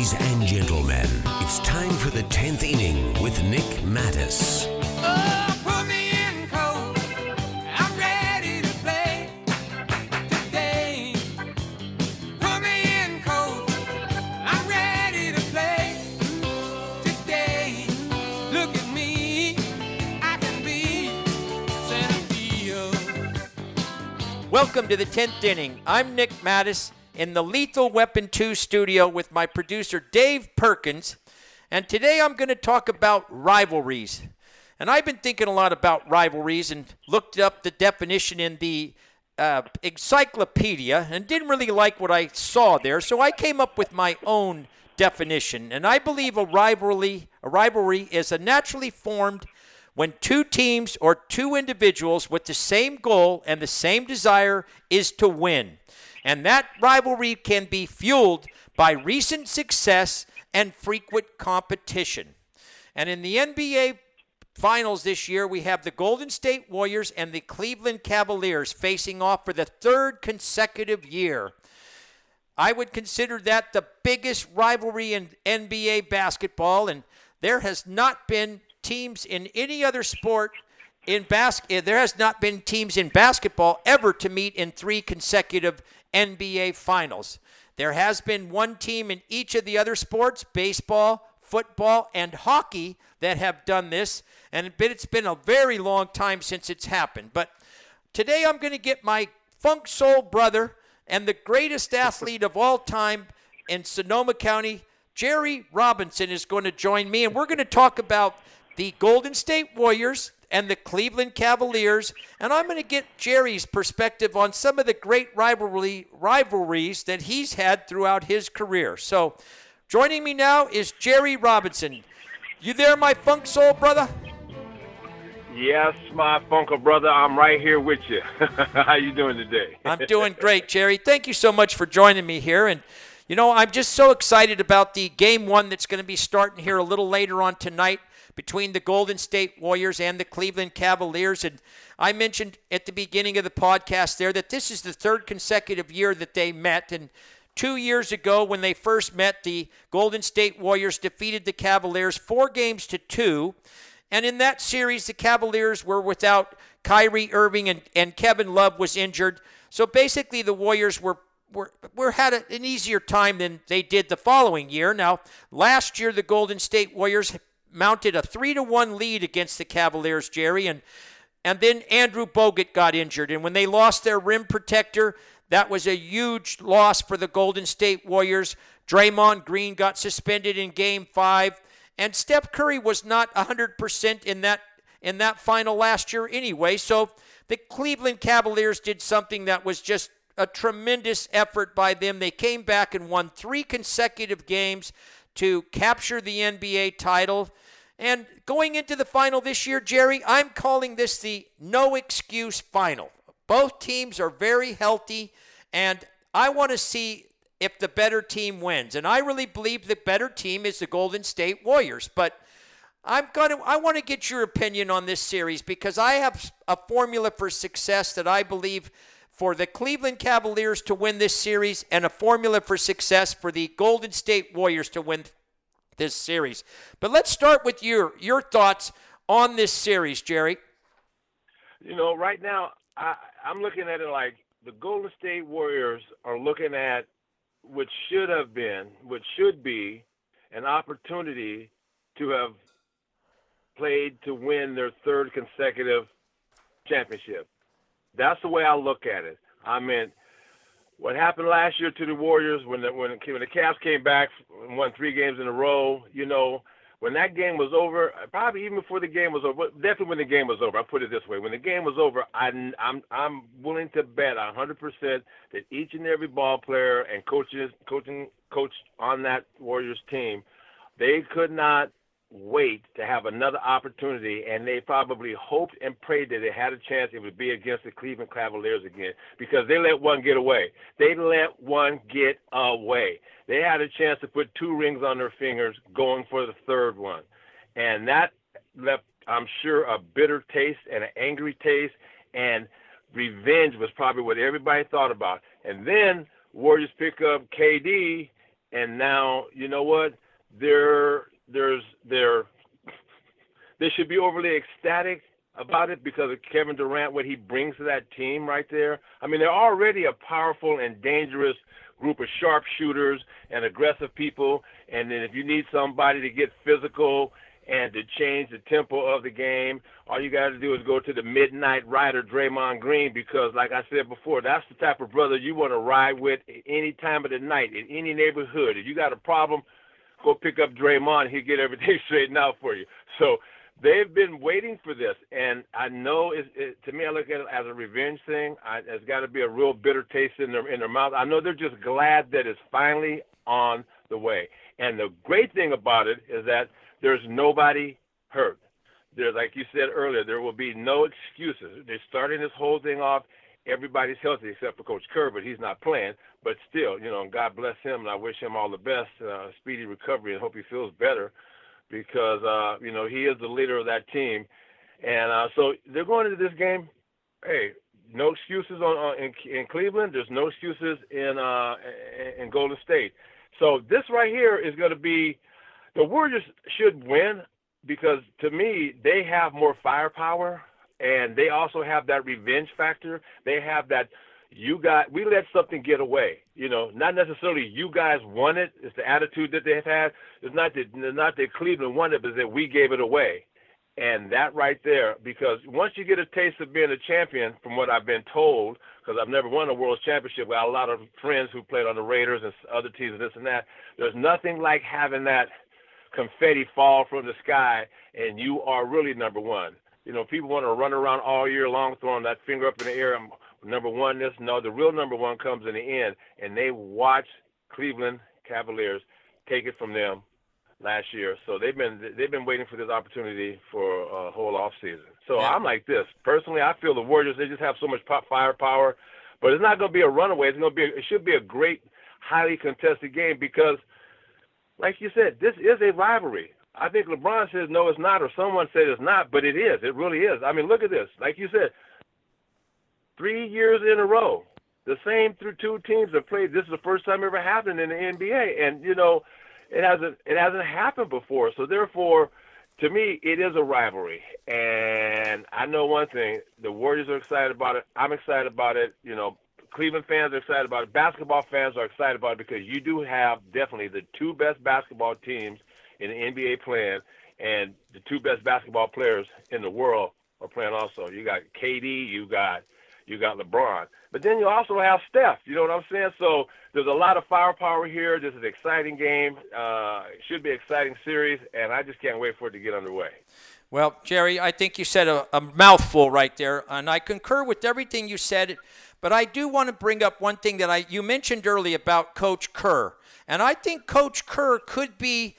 Ladies and gentlemen, it's time for the 10th inning with Nick Mattos. Oh, put me in cold. I'm ready to play today. Put me in cold. I'm ready to play today. Look at me. I can be center field. Welcome to the 10th inning. I'm Nick Mattos in the Lethal Weapon 2 studio with my producer Dave Perkins. And today I'm going to talk about rivalries. And I've been thinking a lot about rivalries and looked up the definition in the encyclopedia and didn't really like what I saw there. So I came up with my own definition. And I believe a rivalry is a naturally formed when two teams or two individuals with the same goal and the same desire is to win. And that rivalry can be fueled by recent success and frequent competition. And in the NBA Finals this year, we have the Golden State Warriors and the Cleveland Cavaliers facing off for the third consecutive year. I would consider that the biggest rivalry in NBA basketball, and there has not been teams in any other sport there has not been teams in basketball ever to meet in three consecutive NBA Finals. There has been one team in each of the other sports, baseball, football, and hockey, that have done this, and it's been a very long time since it's happened. But today I'm going to get my funk soul brother and the greatest athlete of all time in Sonoma County, Jerry Robinson, is going to join me, and we're going to talk about the Golden State Warriors and the Cleveland Cavaliers, and I'm going to get Jerry's perspective on some of the great rivalries that he's had throughout his career. So, joining me now is Jerry Robinson. You there, my funk soul brother? Yes, my funko brother, I'm right here with you. How you doing today? I'm doing great, Jerry. Thank you so much for joining me here. And, you know, I'm just so excited about the Game 1 that's going to be starting here a little later on tonight between the Golden State Warriors and the Cleveland Cavaliers. And I mentioned at the beginning of the podcast there that this is the third consecutive year that they met. And 2 years ago when they first met, the Golden State Warriors defeated the Cavaliers 4-2. And in that series, the Cavaliers were without Kyrie Irving and Kevin Love was injured. So basically the Warriors had an easier time than they did the following year. Now, last year, the Golden State Warriors mounted a 3-1 lead against the Cavaliers, Jerry, and then Andrew Bogut got injured. And when they lost their rim protector, that was a huge loss for the Golden State Warriors. Draymond Green got suspended in Game 5, and Steph Curry was not 100% in that final last year anyway. So the Cleveland Cavaliers did something that was just a tremendous effort by them. They came back and won 3 consecutive games to capture the NBA title. And going into the final this year, Jerry, I'm calling this the no excuse final. Both teams are very healthy, and I want to see if the better team wins. And I really believe the better team is the Golden State Warriors. But I want to get your opinion on this series because I have a formula for success that I believe for the Cleveland Cavaliers to win this series and a formula for success for the Golden State Warriors to win this series. But let's start with your thoughts on this series, Jerry. You know, right now, I'm looking at it like the Golden State Warriors are looking at what should be an opportunity to have played to win their third consecutive championship. That's the way I look at it. I mean, what happened last year to the Warriors when the Cavs came back and won 3 games in a row, you know, when that game was over, probably even before the game was over, definitely when the game was over, I'll put it this way. When the game was over, I'm willing to bet 100% that each and every ball player and coach on that Warriors team, they could not wait to have another opportunity, and they probably hoped and prayed that they had a chance it would be against the Cleveland Cavaliers again because they let one get away. They had a chance to put 2 rings on their fingers going for the third one, and that left, I'm sure, a bitter taste and an angry taste, and revenge was probably what everybody thought about. And then Warriors pick up KD and now you know what? They're they should be overly ecstatic about it because of Kevin Durant, what he brings to that team right there. I mean, they're already a powerful and dangerous group of sharpshooters and aggressive people. And then if you need somebody to get physical and to change the tempo of the game, all you got to do is go to the midnight rider, Draymond Green, because like I said before, that's the type of brother you want to ride with any time of the night, in any neighborhood. If you got a problem, go pick up Draymond. He'll get everything straightened out for you. So they've been waiting for this, and I know to me, I look at it as a revenge thing. It's got to be a real bitter taste in their mouth. I know they're just glad that it's finally on the way. And the great thing about it is that there's nobody hurt. There's, like you said earlier, there will be no excuses. They're starting this whole thing off. Everybody's healthy except for Coach Kerr, but he's not playing. But still, God bless him, and I wish him all the best, speedy recovery, and hope he feels better. Because, he is the leader of that team. And so they're going into this game, hey, no excuses in Cleveland. There's no excuses in Golden State. So this right here is going to be – the Warriors should win because, to me, they have more firepower, and they also have that revenge factor. They have that we let something get away. Not necessarily you guys won it. It's the attitude that they've had. It's not that Cleveland won it, but that we gave it away. And that right there, because once you get a taste of being a champion, from what I've been told, because I've never won a world championship, I got a lot of friends who played on the Raiders and other teams and this and that. There's nothing like having that confetti fall from the sky and you are really number one. People want to run around all year long throwing that finger up in the air. Number one, the real number one comes in the end, and they watch Cleveland Cavaliers take it from them last year. So they've been waiting for this opportunity for a whole off season. So yeah. I'm like this. Personally, I feel the Warriors, they just have so much firepower, but it's not going to be a runaway. It should be a great, highly contested game because, like you said, this is a rivalry. I think LeBron says no, it's not, or someone said it's not, but it is. It really is. I mean, look at this. Like you said, 3 years in a row, the same two teams have played. This is the first time it ever happened in the NBA, and it hasn't happened before. So therefore, to me, it is a rivalry. And I know one thing: the Warriors are excited about it. I'm excited about it. Cleveland fans are excited about it. Basketball fans are excited about it because you do have definitely the two best basketball teams in the NBA playing, and the two best basketball players in the world are playing also. You got KD, you got LeBron. But then you also have Steph, you know what I'm saying? So there's a lot of firepower here. This is an exciting game. It should be an exciting series, and I just can't wait for it to get underway. Well, Jerry, I think you said a mouthful right there, and I concur with everything you said. But I do want to bring up one thing that you mentioned earlier about Coach Kerr. And I think Coach Kerr could be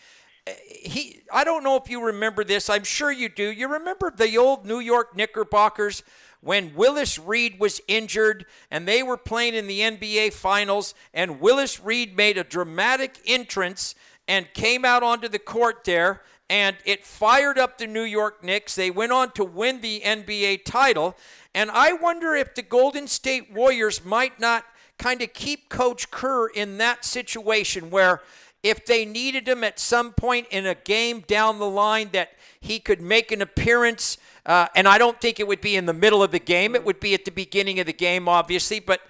I don't know if you remember this. I'm sure you do. You remember the old New York Knickerbockers when Willis Reed was injured and they were playing in the NBA Finals, and Willis Reed made a dramatic entrance and came out onto the court there, and it fired up the New York Knicks. They went on to win the NBA title, and I wonder if the Golden State Warriors might not kind of keep Coach Kerr in that situation where if they needed him at some point in a game down the line that he could make an appearance, and I don't think it would be in the middle of the game. It would be at the beginning of the game, obviously. But,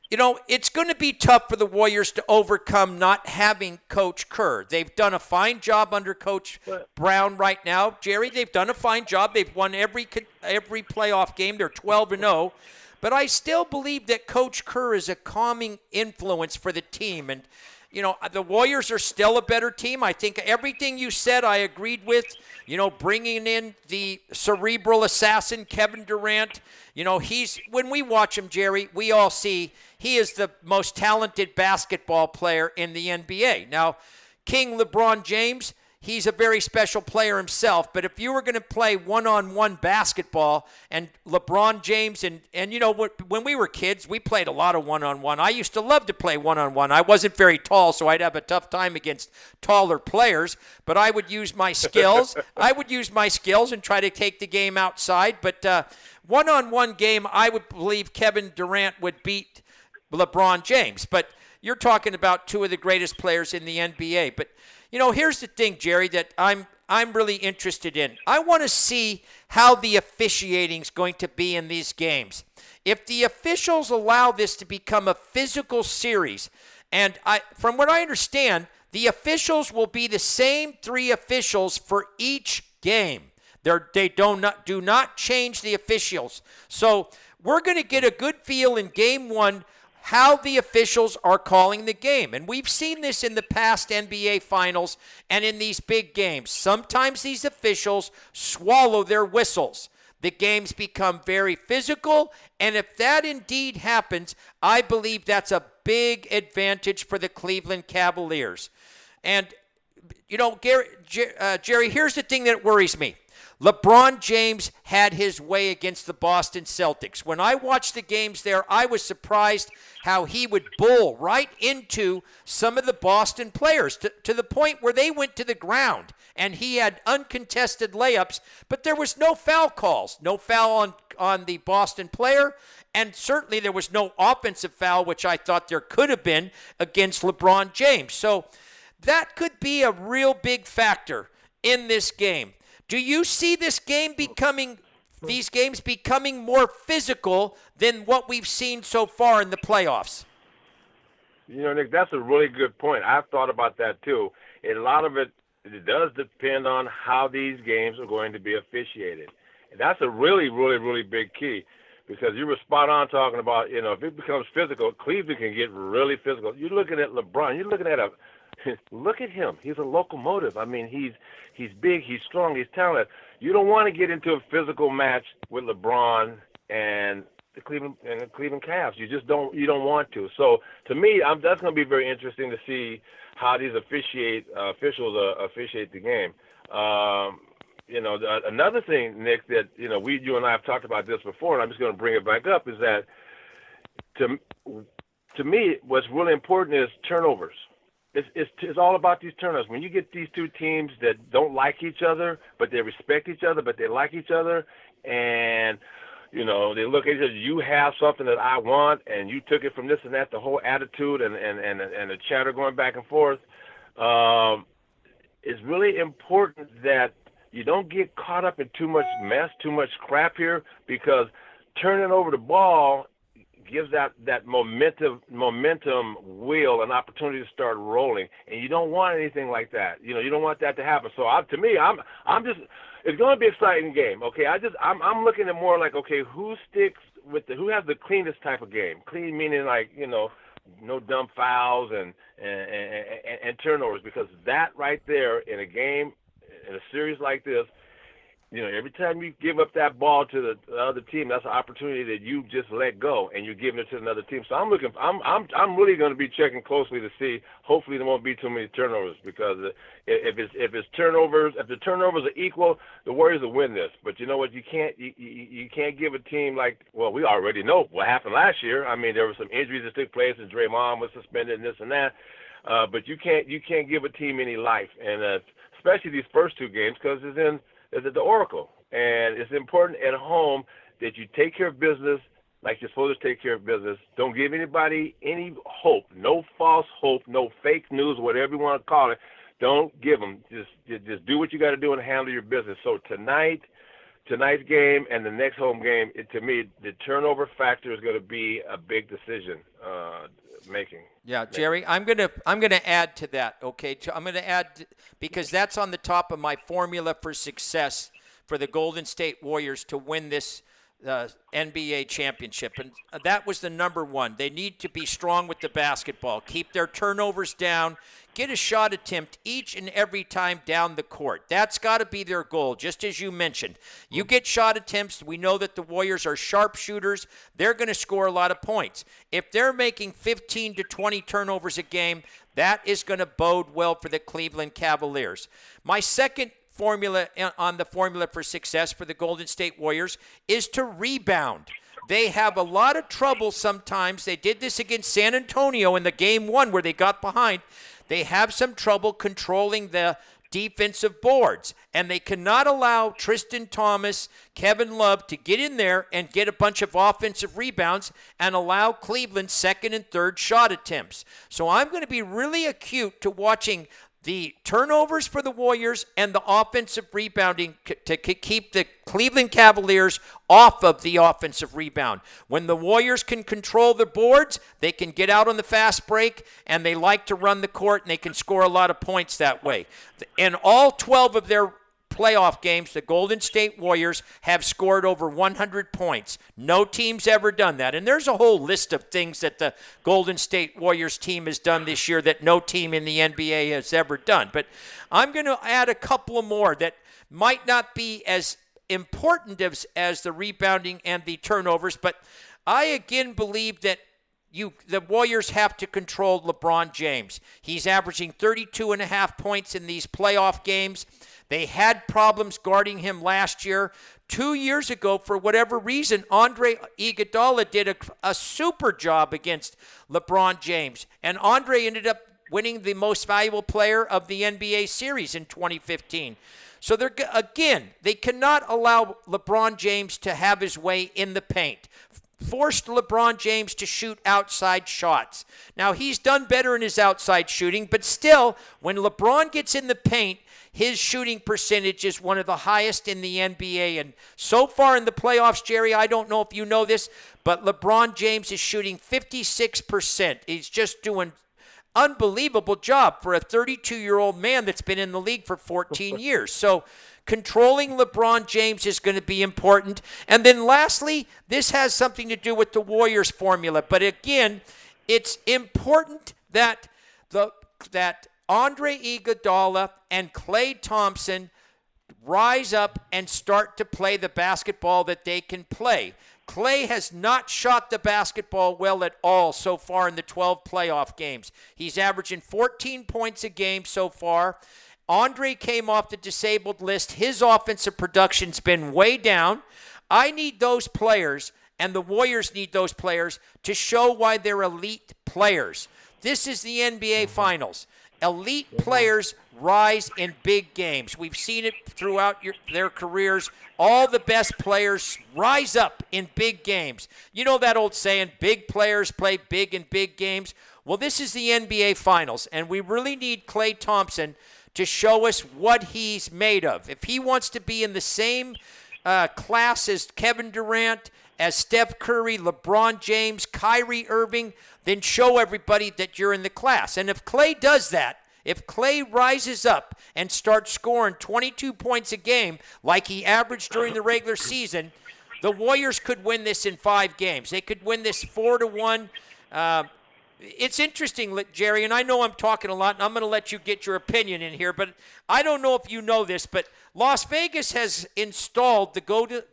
it's going to be tough for the Warriors to overcome not having Coach Kerr. They've done a fine job under Coach Brown right now. Jerry, they've done a fine job. They've won every playoff game. They're 12-0. But I still believe that Coach Kerr is a calming influence for the team. And, the Warriors are still a better team. I think everything you said I agreed with. Bringing in the cerebral assassin, Kevin Durant. When we watch him, Jerry, we all see he is the most talented basketball player in the NBA. Now, King LeBron James, he's a very special player himself. But if you were going to play one-on-one basketball and LeBron James and when we were kids, we played a lot of one-on-one. I used to love to play one-on-one. I wasn't very tall, so I'd have a tough time against taller players. But I would use my skills. And try to take the game outside. But one-on-one game, I would believe Kevin Durant would beat LeBron James. But you're talking about two of the greatest players in the NBA. But, here's the thing, Jerry, that I'm really interested in. I want to see how the officiating's going to be in these games. If the officials allow this to become a physical series, and from what I understand, the officials will be the same 3 officials for each game. They do not change the officials. So we're going to get a good feel in game 1 how the officials are calling the game. And we've seen this in the past NBA finals and in these big games. Sometimes these officials swallow their whistles. The games become very physical, and if that indeed happens, I believe that's a big advantage for the Cleveland Cavaliers. And, Jerry, here's the thing that worries me. LeBron James had his way against the Boston Celtics. When I watched the games there, I was surprised how he would bowl right into some of the Boston players to the point where they went to the ground, and he had uncontested layups, but there was no foul calls. No foul on the Boston player, and certainly there was no offensive foul, which I thought there could have been against LeBron James. So that could be a real big factor in this game. Do you see these games becoming more physical than what we've seen so far in the playoffs? Nick, that's a really good point. I've thought about that too. And a lot of it does depend on how these games are going to be officiated. And that's a really, really, really big key, because you were spot on talking about, if it becomes physical, Cleveland can get really physical. You're looking at LeBron. You're looking at look at him. He's a locomotive. I mean, he's big, he's strong, he's talented. You don't want to get into a physical match with LeBron and the Cleveland Cavs. You just don't want to. So to me, that's going to be very interesting to see how these officials officiate the game. Another thing, Nick, that you and I have talked about this before, and I'm just going to bring it back up, is that to me, what's really important is turnovers. It's all about these turnovers. When you get these two teams that don't like each other, but they respect each other, but they like each other, and they look at each other, you have something that I want, and you took it from this and that, the whole attitude and the chatter going back and forth. It's really important that you don't get caught up in too much mess, too much crap here, because turning over the ball gives that momentum wheel an opportunity to start rolling, and you don't want anything like that. You don't want that to happen. So to me, it's going to be an exciting game. Okay, I'm looking at more like, okay, who has the cleanest type of game? Clean meaning like no dumb fouls and turnovers, because that right there in a game, in a series like this, every time you give up that ball to the other team, that's an opportunity that you just let go, and you're giving it to another team. So I'm really going to be checking closely to see. Hopefully, there won't be too many turnovers, because if the turnovers are equal, the Warriors will win this. But you know what? You can't give a team like, well, we already know what happened last year. I mean, there were some injuries that took place, and Draymond was suspended, and this and that. But you can't give a team any life, and especially these first two games, because it's at the Oracle. And it's important at home that you take care of business like you're supposed to take care of business. Don't give anybody any hope, no false hope, no fake news, whatever you want to call it. Don't give them. Just do what you got to do and handle your business. So tonight's game and the next home game, to me, the turnover factor is going to be a big decision making. Yeah, Jerry, I'm gonna add to that. Okay, I'm gonna add, because that's on the top of my formula for success for the Golden State Warriors to win this NBA championship, and that was the number one. They need to be strong with the basketball, keep their turnovers down, get a shot attempt each and every time down the court. That's got to be their goal, just as you mentioned. You get shot attempts. We know that the Warriors are sharpshooters. They're going to score a lot of points. If they're making 15 to 20 turnovers a game, that is going to bode well for the Cleveland Cavaliers. My second formula on the formula for success for the Golden State Warriors is to rebound. They have a lot of trouble sometimes. They did this against San Antonio in the game one where they got behind. They have some trouble controlling the defensive boards. And they cannot allow Tristan Thompson, Kevin Love to get in there and get a bunch of offensive rebounds and allow Cleveland second and third shot attempts. So I'm going to be really acute to watching the turnovers for the Warriors and the offensive rebounding to keep the Cleveland Cavaliers off of the offensive rebound. When the Warriors can control the boards, they can get out on the fast break, and they like to run the court, and they can score a lot of points that way. In all 12 of their playoff games, the Golden State Warriors have scored over 100 points. No team's ever done that. And there's a whole list of things that the Golden State Warriors team has done this year that no team in the NBA has ever done. But I'm going to add a couple of more that might not be as important as the rebounding and the turnovers. But I again believe that the Warriors have to control LeBron James. He's averaging 32.5 points in these playoff games. They had problems guarding him last year. 2 years ago, for whatever reason, Andre Iguodala did a super job against LeBron James. And Andre ended up winning the most valuable player of the NBA series in 2015. So they cannot allow LeBron James to have his way in the paint. Forced LeBron James to shoot outside shots. Now, he's done better in his outside shooting, but still, when LeBron gets in the paint, his shooting percentage is one of the highest in the NBA. And so far in the playoffs, Jerry, I don't know if you know this, but LeBron James is shooting 56%. He's just doing unbelievable job for a 32-year-old man that's been in the league for 14 years. So controlling LeBron James is going to be important. And then lastly, this has something to do with the Warriors formula. But again, it's important that Andre Iguodala and Klay Thompson rise up and start to play the basketball that they can play. Klay has not shot the basketball well at all so far in the 12 playoff games. He's averaging 14 points a game so far. Andre came off the disabled list. His offensive production's been way down. I need those players, and the Warriors need those players, to show why they're elite players. This is the NBA Finals. Elite players rise in big games. We've seen it throughout their careers. All the best players rise up in big games. You know that old saying, big players play big in big games? Well, this is the NBA Finals, and we really need Klay Thompson to show us what he's made of. If he wants to be in the same class as Kevin Durant, as Steph Curry, LeBron James, Kyrie Irving, then show everybody that you're in the class. And if Klay does that, if Klay rises up and starts scoring 22 points a game like he averaged during the regular season, the Warriors could win this in 5 games. They could win this 4-1. It's interesting, Jerry, and I know I'm talking a lot, and I'm going to let you get your opinion in here, but I don't know if you know this, but Las Vegas has installed the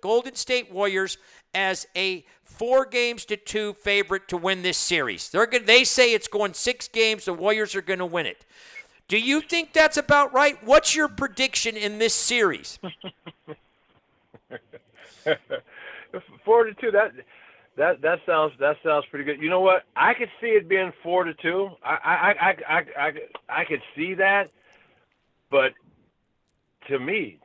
Golden State Warriors as a 4-2 favorite to win this series. They say it's going 6 games. The Warriors are going to win it. Do you think that's about right? What's your prediction in this series? 4-2. That sounds pretty good. You know what? I could see it being 4-2. I could see that, but to me,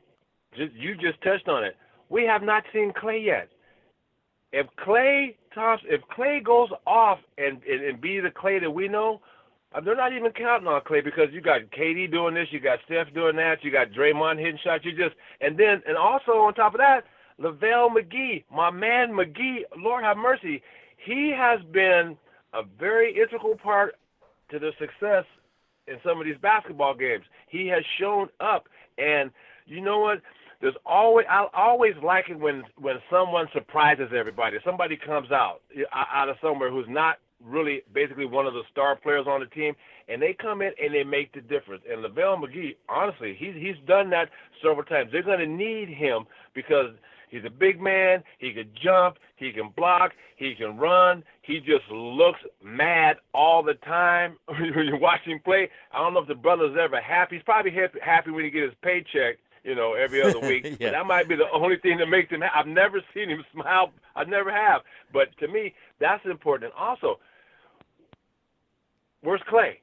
you just touched on it. We have not seen Klay yet. If Klay goes off and be the Klay that we know, they're not even counting on Klay, because you got KD doing this, you got Steph doing that, you got Draymond hitting shots. And also on top of that, LaVelle McGee, my man McGee, Lord have mercy, he has been a very integral part to the success in some of these basketball games. He has shown up, and you know what? I always like it when someone surprises everybody. Somebody comes out of somewhere who's not really basically one of the star players on the team, and they come in and they make the difference. And LaVelle McGee, honestly, he's done that several times. They're going to need him because he's a big man. He can jump. He can block. He can run. He just looks mad all the time when you're watching him play. I don't know if the brother's ever happy. He's probably happy when he gets his paycheck, every other week. Yeah. But that might be the only thing that makes him happy. I've never seen him smile. I never have. But to me, that's important. And also, where's Klay?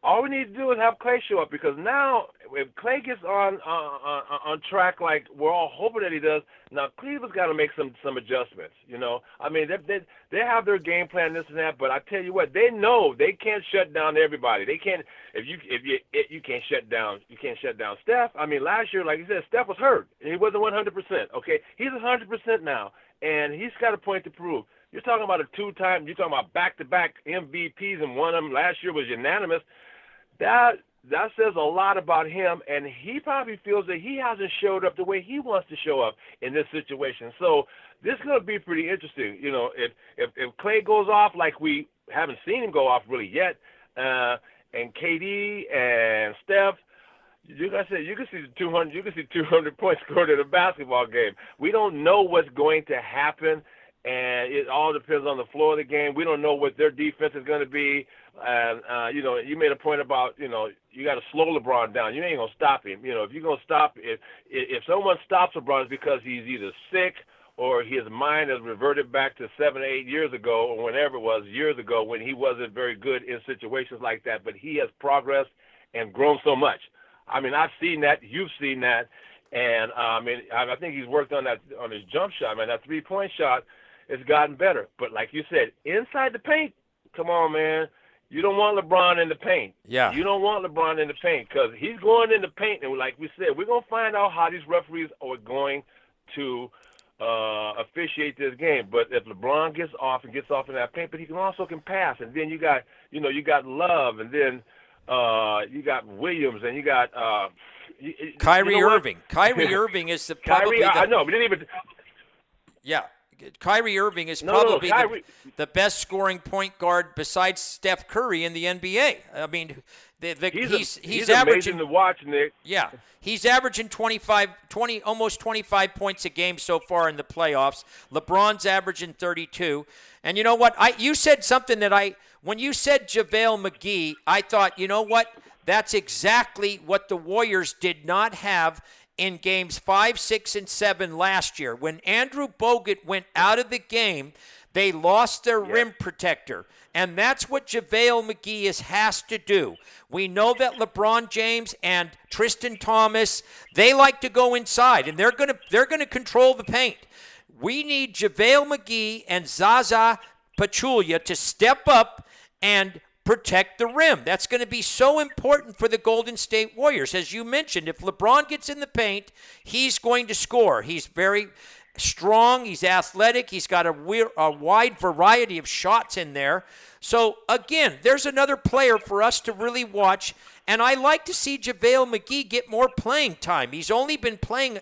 All we need to do is have Klay show up, because now if Clay gets on track like we're all hoping that he does, now Cleveland's got to make some adjustments. I mean they have their game plan, this and that, but I tell you what, they know they can't shut down everybody. They can't you can't shut down Steph. I mean last year, like you said, Steph was hurt and he wasn't 100%. Okay, he's 100% now, and he's got a point to prove. You're talking about you're talking about back-to-back MVPs, and one of them last year was unanimous. That says a lot about him, and he probably feels that he hasn't showed up the way he wants to show up in this situation. So this is going to be pretty interesting. If Clay goes off like we haven't seen him go off really yet, and KD and Steph, like I said, you can see 200 points scored in a basketball game. We don't know what's going to happen, and it all depends on the floor of the game. We don't know what their defense is going to be. And, you made a point about, you got to slow LeBron down. You ain't going to stop him. If you're going to stop, if someone stops LeBron, it's because he's either sick or his mind has reverted back to 7 or 8 years ago or whenever it was, years ago, when he wasn't very good in situations like that. But he has progressed and grown so much. I mean, I've seen that. You've seen that. And, I think he's worked on his jump shot, man. That three-point shot has gotten better. But like you said, inside the paint, come on, man. You don't want LeBron in the paint. Yeah. You don't want LeBron in the paint because he's going in the paint. And like we said, we're going to find out how these referees are going to officiate this game. But if LeBron gets off in that paint, but he also can pass. And then you got Love, and then you got Williams, and you got Kyrie Irving. Kyrie Irving is probably I know, but didn't even. Yeah. Kyrie Irving is probably the best scoring point guard besides Steph Curry in the NBA. I mean, he's averaging amazing to watch, Nick. Yeah, he's averaging almost 25 points a game so far in the playoffs. LeBron's averaging 32. And you know what? You said something that when you said JaVale McGee, I thought, you know what? That's exactly what the Warriors did not have in games 5, 6, and 7 last year. When Andrew Bogut went out of the game, they lost their rim protector. And that's what JaVale McGee has to do. We know that LeBron James and Tristan Thompson, they like to go inside, and they're gonna control the paint. We need JaVale McGee and Zaza Pachulia to step up and protect the rim. That's going to be so important for the Golden State Warriors. As you mentioned, if LeBron gets in the paint, he's going to score. He's very strong. He's athletic. He's got a wide variety of shots in there. So, again, there's another player for us to really watch. And I like to see JaVale McGee get more playing time. He's only been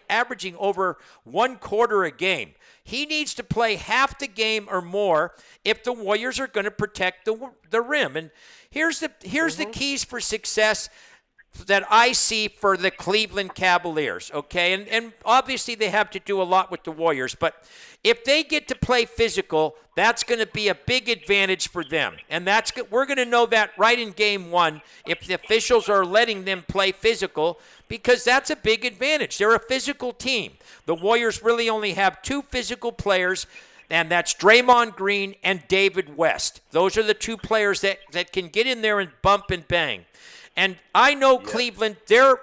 averaging over 1 quarter a game. He needs to play half the game or more if the Warriors are going to protect the rim. And here's the keys for success that I see for the Cleveland Cavaliers, okay? And obviously they have to do a lot with the Warriors, but if they get to play physical, that's going to be a big advantage for them. And we're going to know that right in game 1 if the officials are letting them play physical, because that's a big advantage. They're a physical team. The Warriors really only have 2 physical players, and that's Draymond Green and David West. Those are the 2 players that can get in there and bump and bang. And I know Cleveland, they're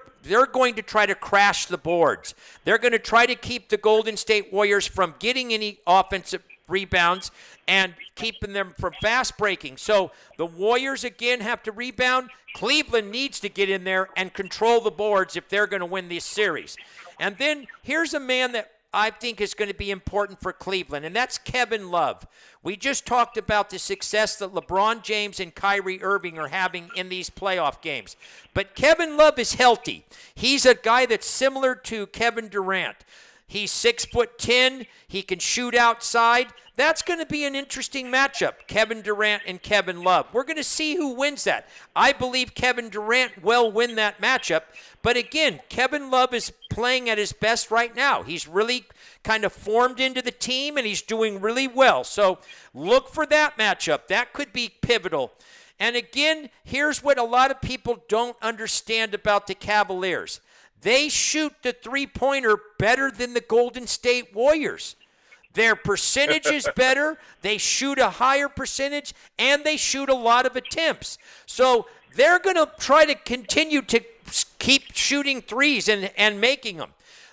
going to try to crash the boards. They're going to try to keep the Golden State Warriors from getting any offensive rebounds and keeping them from fast breaking. So the Warriors, again, have to rebound. Cleveland needs to get in there and control the boards if they're going to win this series. And then here's a man that I think is going to be important for Cleveland, and that's Kevin Love. We just talked about the success that LeBron James and Kyrie Irving are having in these playoff games. But Kevin Love is healthy. He's a guy that's similar to Kevin Durant. He's 6'10". He can shoot outside. That's going to be an interesting matchup, Kevin Durant and Kevin Love. We're going to see who wins that. I believe Kevin Durant will win that matchup. But again, Kevin Love is playing at his best right now. He's really kind of formed into the team, and he's doing really well. So look for that matchup. That could be pivotal. And again, here's what a lot of people don't understand about the Cavaliers. They shoot the three-pointer better than the Golden State Warriors. Their percentage is better. They shoot a higher percentage, and they shoot a lot of attempts. So they're going to try to continue to keep shooting threes and making them.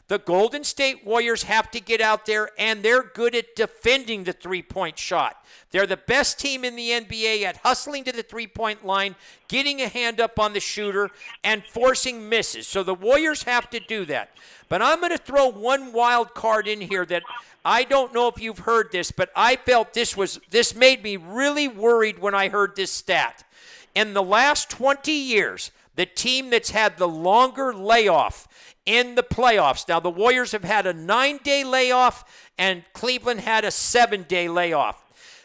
The Golden State Warriors have to get out there, and they're good at defending the three-point shot. They're the best team in the NBA at hustling to the three-point line, getting a hand up on the shooter, and forcing misses. So the Warriors have to do that. But I'm going to throw one wild card in here that I don't know if you've heard this, but I felt this made me really worried when I heard this stat. In the last 20 years, the team that's had the longer layoff in the playoffs. Now, the Warriors have had a 9-day layoff, and Cleveland had a 7-day layoff.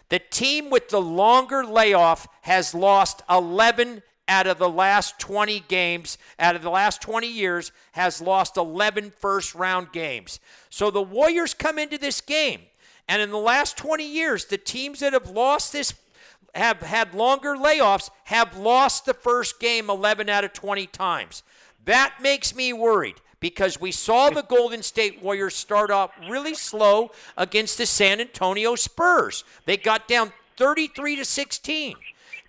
The team with the longer layoff has lost 11 out of the last 20 games, out of the last 20 years, has lost 11 first-round games. So the Warriors come into this game, and in the last 20 years, the teams that have lost this, have had longer layoffs, have lost the first game 11 out of 20 times. That makes me worried, because we saw the Golden State Warriors start off really slow against the San Antonio Spurs. They got down 33-16.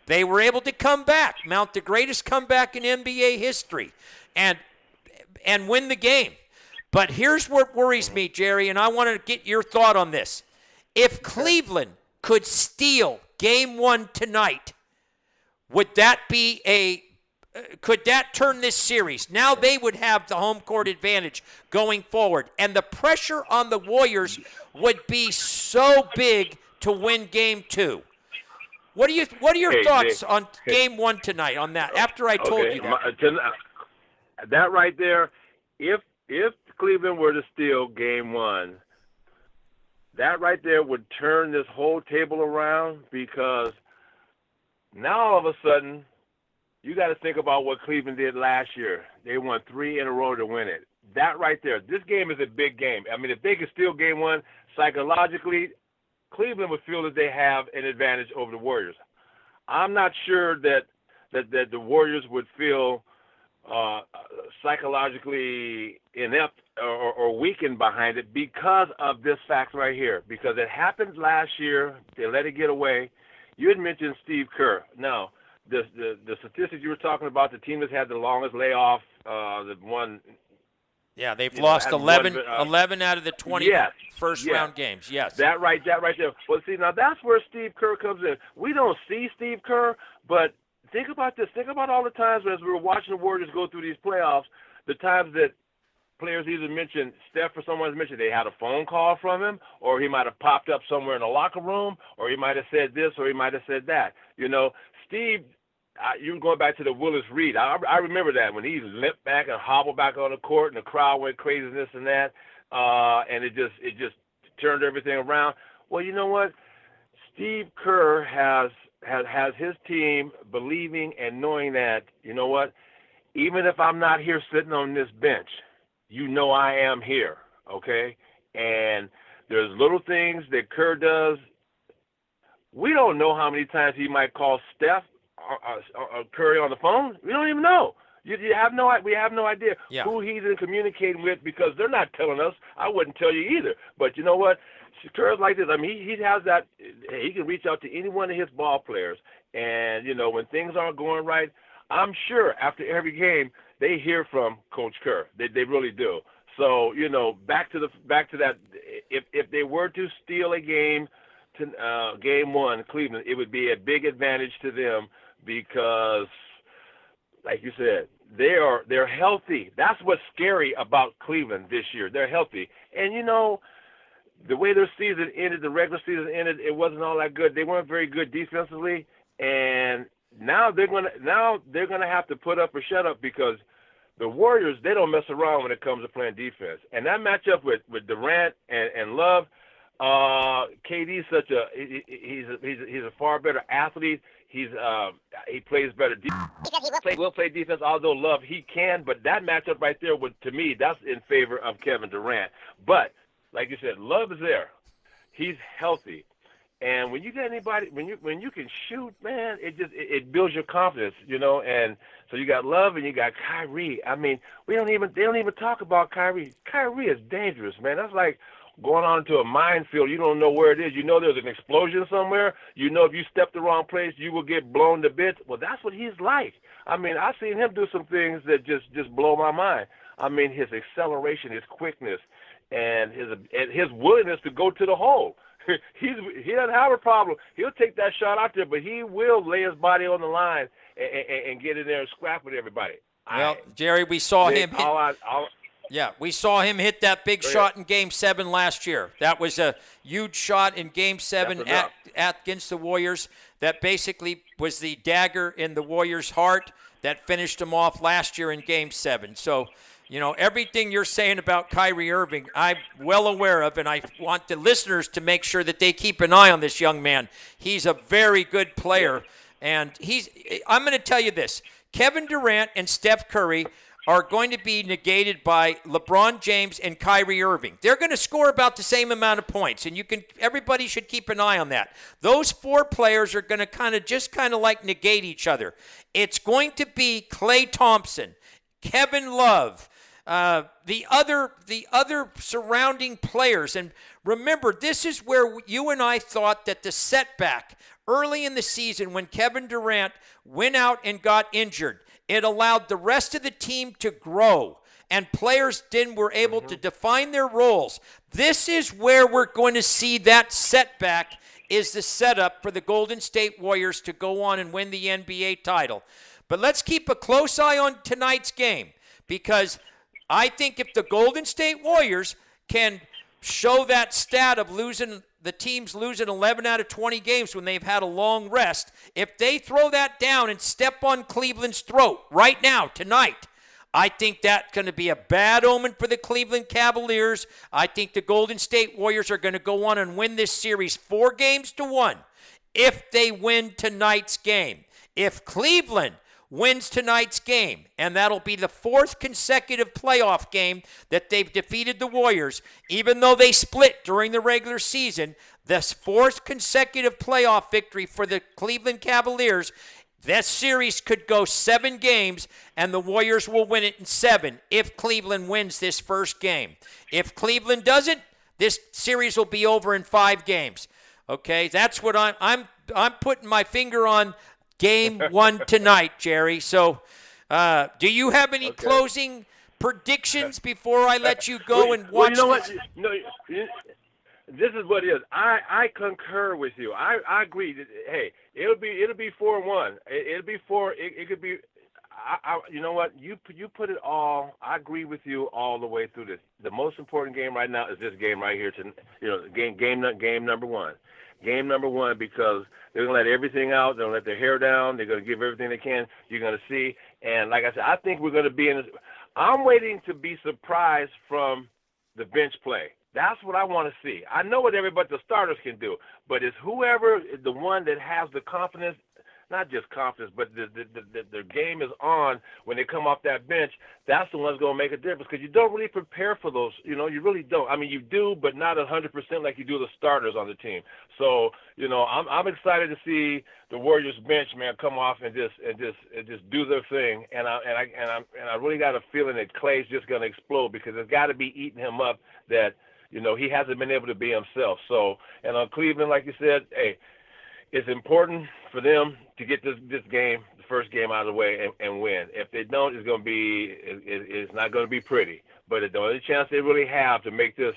They were able to come back, mount the greatest comeback in NBA history, and win the game. But here's what worries me, Jerry, and I want to get your thought on this. If Cleveland could steal Game 1 tonight, would that be could that turn this series? Now they would have the home court advantage going forward, and the pressure on the Warriors would be so big to win Game 2. What are your thoughts on Game 1 tonight on that, after I told you that? That right there, if Cleveland were to steal Game 1, that right there would turn this whole table around, because now all of a sudden you got to think about what Cleveland did last year. They won 3 in a row to win it. That right there, this game is a big game. I mean, if they could steal Game 1, psychologically, Cleveland would feel that they have an advantage over the Warriors. I'm not sure that the Warriors would feel psychologically inept or weakened behind it because of this fact right here. Because it happened last year, they let it get away. You had mentioned Steve Kerr. Now, the statistics you were talking about, the team that's had the longest layoff, the one. Yeah, they've lost 11 out of the 20 first-round games. Yes. That right there. Well, see, now that's where Steve Kerr comes in. We don't see Steve Kerr, but think about this. Think about all the times as we were watching the Warriors go through these playoffs, the times that players either mentioned, Steph or someone's mentioned they had a phone call from him, or he might have popped up somewhere in the locker room, or he might have said this, or he might have said that. You know, Steve, you were going back to the Willis Reed. I remember that when he limped back and hobbled back on the court, and the crowd went crazy and this and that, and it just turned everything around. Well, you know what? Steve Kerr has his team believing and knowing that, you know what, even if I'm not here sitting on this bench, you know I am here, okay? And there's little things that Kerr does. We don't know how many times he might call Steph Curry on the phone. We don't even know. We have no idea who he's in communicating with, because they're not telling us. I wouldn't tell you either. But you know what? Curry's like this. I mean, he has that. He can reach out to any one of his ball players, and you know when things aren't going right, I'm sure after every game they hear from Coach Kerr. They really do. So you know, back to that. If they were to steal a game to Game 1, Cleveland, it would be a big advantage to them, because, like you said, they're healthy. That's what's scary about Cleveland this year. They're healthy, and you know, the way their season ended, the regular season ended, it wasn't all that good. They weren't very good defensively, and now they're gonna have to put up or shut up, because the Warriors, they don't mess around when it comes to playing defense. And that matchup with Durant and Love, KD's he's a far better athlete. He plays better defense. He will play defense, although Love, he can. But that matchup right there, to me, that's in favor of Kevin Durant. But like you said, Love is there. He's healthy. And when you get anybody, when you can shoot, man, it builds your confidence, you know. And so you got Love and you got Kyrie. I mean, they don't even talk about Kyrie. Kyrie is dangerous, man. That's like going on into a minefield. You don't know where it is. You know there's an explosion somewhere. You know if you step the wrong place, you will get blown to bits. Well, that's what he's like. I mean, I've seen him do some things that just blow my mind. I mean, his acceleration, his quickness, and his willingness to go to the hole. He doesn't have a problem. He'll take that shot out there, but he will lay his body on the line and get in there and scrap with everybody. Well, Jerry, we saw him hit. Yeah, we saw him hit that big shot in Game 7 last year. That was a huge shot in Game 7 against the Warriors. That basically was the dagger in the Warriors' heart that finished them off last year in Game 7. So, you know, everything you're saying about Kyrie Irving, I'm well aware of, and I want the listeners to make sure that they keep an eye on this young man. He's a very good player, and I'm going to tell you this. Kevin Durant and Steph Curry are going to be negated by LeBron James and Kyrie Irving. They're going to score about the same amount of points, and everybody should keep an eye on that. Those four players are going to kind of like negate each other. It's going to be Klay Thompson, Kevin Love, the other surrounding players. And remember, this is where you and I thought that the setback early in the season when Kevin Durant went out and got injured, it allowed the rest of the team to grow, and players then were able to define their roles. This is where we're going to see that setback is the setup for the Golden State Warriors to go on and win the NBA title. But let's keep a close eye on tonight's game, because I think if the Golden State Warriors can show that stat of the teams losing 11 out of 20 games when they've had a long rest, if they throw that down and step on Cleveland's throat right now, tonight, I think that's going to be a bad omen for the Cleveland Cavaliers. I think the Golden State Warriors are going to go on and win this series 4-1 if they win tonight's game. If Cleveland wins tonight's game, and that'll be the 4th consecutive playoff game that they've defeated the Warriors, even though they split during the regular season, this 4th consecutive playoff victory for the Cleveland Cavaliers. That series could go 7 games, and the Warriors will win it in 7 if Cleveland wins this first game. If Cleveland doesn't, this series will be over in 5 games. Okay, that's what I'm putting my finger on. Game 1 tonight, Jerry. So, do you have any closing predictions before I let you go and watch? Well, you know what? No, this is what it is. I concur with you. I agree. Hey, it'll be 4-1. It'll be 4. It could be. You know what? You put it all. I agree with you all the way through this. The most important game right now is this game right here. Game number 1. Game number 1, because they're going to let everything out. They're going to let their hair down. They're going to give everything they can. You're going to see. And like I said, I think we're going to be in this. I'm waiting to be surprised from the bench play. That's what I want to see. I know what everybody, the starters can do, but it's whoever, the one that has the confidence, not just confidence, but the game is on when they come off that bench. That's the one that's going to make a difference, because you don't really prepare for those. You know, you really don't. I mean, you do, but not 100% like you do the starters on the team. So, you know, I'm excited to see the Warriors bench, man, come off and just do their thing. And I really got a feeling that Klay's just going to explode, because it's got to be eating him up that, you know, he hasn't been able to be himself. So, and on Cleveland, like you said, hey, it's important for them to get this game, the first game, out of the way and win. If they don't, it's not going to be pretty. But the only chance they really have to make this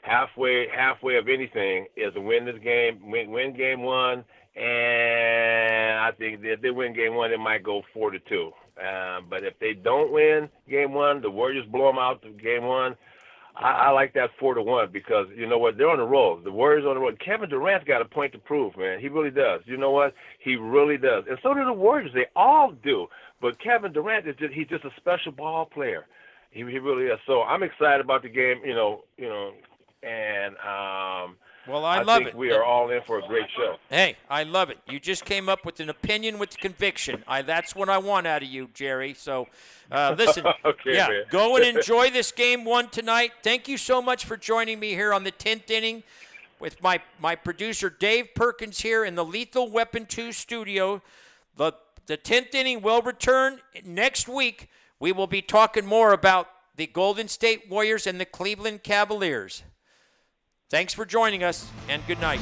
halfway of anything is to win this game, win game 1. And I think if they win game 1, it might go 4-2. But if they don't win game 1, the Warriors blow them out to game 1. I like that 4-1, because you know what, they're on the roll. The Warriors are on the roll. Kevin Durant's got a point to prove, man. He really does. You know what? He really does. And so do the Warriors. They all do. But Kevin Durant he's just a special ball player. He really is. So I'm excited about the game. And well, I love think it. We are all in for a great show. Hey, I love it. You just came up with an opinion with conviction. That's what I want out of you, Jerry. So, listen, man. Go and enjoy this game 1 tonight. Thank you so much for joining me here on the 10th inning with my producer Dave Perkins here in the Lethal Weapon 2 studio. The 10th inning will return next week. We will be talking more about the Golden State Warriors and the Cleveland Cavaliers. Thanks for joining us, and good night.